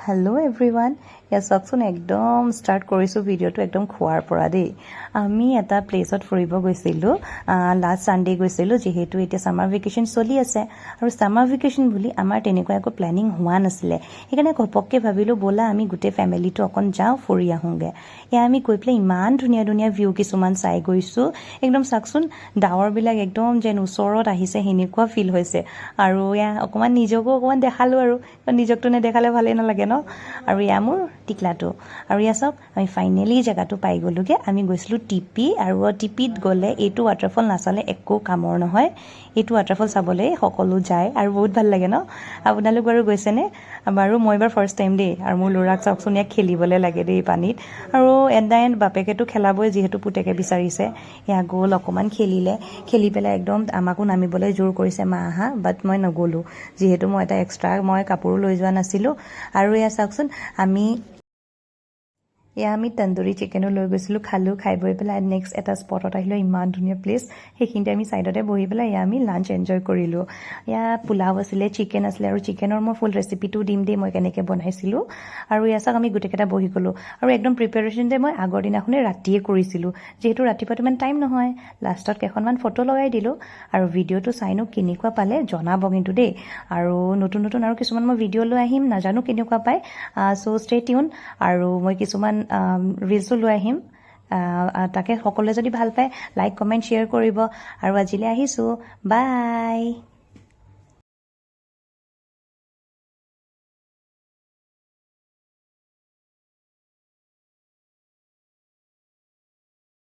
hello' everyone ইয়াত চাওকচোন একদম ষ্টাৰ্ট কৰিছোঁ ভিডিঅ'টো একদম খোৱাৰ পৰা দেই আমি এটা প্লেচত ফুৰিব গৈছিলোঁ লাষ্ট ছানডে গৈছিলোঁ যিহেতু এতিয়া ছামাৰ ভেকেশ্যন চলি আছে আৰু ছামাৰ ভেকেশ্যন বুলি আমাৰ তেনেকুৱা একো প্লেনিং হোৱা নাছিলে সেইকাৰণে ঘপককৈ ভাবিলোঁ ব'লা আমি গোটেই ফেমিলিটো অকণ যাওঁ ফুৰি আহোঁগৈ এয়া আমি গৈ পেলাই ইমান ধুনীয়া ধুনীয়া ভিউ কিছুমান চাই গৈছোঁ একদম চাওকচোন ডাৱৰবিলাক একদম যেন ওচৰত আহিছে সেনেকুৱা ফিল হৈছে আৰু এয়া অকণমান নিজকো অকণমান দেখালোঁ আৰু নিজকতো নেদেখালে ভালেই নালাগে ন আৰু এয়া মোৰ টিকলাটো আৰু এয়া চাওক আমি ফাইনেলি জেগাটো পাই গ'লোগৈ আমি গৈছিলোঁ টিপি আৰু টিপিত গ'লে এইটো ৱাটাৰফল নাচালে একো কামৰ নহয় এইটো ৱাটাৰফল চাবলৈ সকলো যায় আৰু বহুত ভাল লাগে ন আপোনালোক বাৰু গৈছেনে বাৰু মই এবাৰ ফাৰ্ষ্ট টাইম দেই আৰু মোৰ ল'ৰাক চাওকচোন ইয়াক খেলিবলৈ লাগে দেই পানীত আৰু এণ্ড বাপেকেতো খেলাবই যিহেতু পুতেকে বিচাৰিছে এয়া গ'ল অকণমান খেলি পেলাই একদম আমাকো নামিবলৈ জোৰ কৰিছে মা আহা বাট মই নগ'লোঁ যিহেতু মই এটা এক্সট্ৰা মই কাপোৰো লৈ যোৱা নাছিলোঁ আৰু এয়া চাওকচোন আমি তন্দুৰী চিকেনো লৈ গৈছিলোঁ খালোঁ খাই বৈ পেলাই নেক্সট এটা স্পটত আহিলোঁ ইমান ধুনীয়া প্লেচ সেইখিনিতে আমি ছাইডতে বহি পেলাই আমি লাঞ্চ এনজয় কৰিলোঁ পোলাও আছিলে চিকেন আছিলে আৰু চিকেনৰ মই ফুল ৰেচিপিটোও দিম দেই মই কেনেকৈ বনাইছিলোঁ আৰু চাওক আমি গোটেইকেইটা বহি গ'লোঁ আৰু একদম প্ৰিপেৰেশ্যনতে মই আগৰ দিনাখনে ৰাতিয়ে কৰিছিলোঁ যিহেতু ৰাতিপুৱাটো ইমান টাইম নহয় লাষ্টত কেইখনমান ফটো লগাই দিলোঁ আৰু ভিডিঅ'টো চাইনো কেনেকুৱা পালে জনাব কিন্তু দেই আৰু নতুন আৰু কিছুমান মই ভিডিঅ' লৈ আহিম নাজানো কেনেকুৱা পায় চ' ষ্টে টিউন আৰু মই কিছুমান ৰিলছো লৈ আহিম তাকে সকলোৱে যদি ভাল পায় লাইক কমেণ্ট শ্বেয়াৰ কৰিব আৰু আজিলৈ আহিছোঁ বাই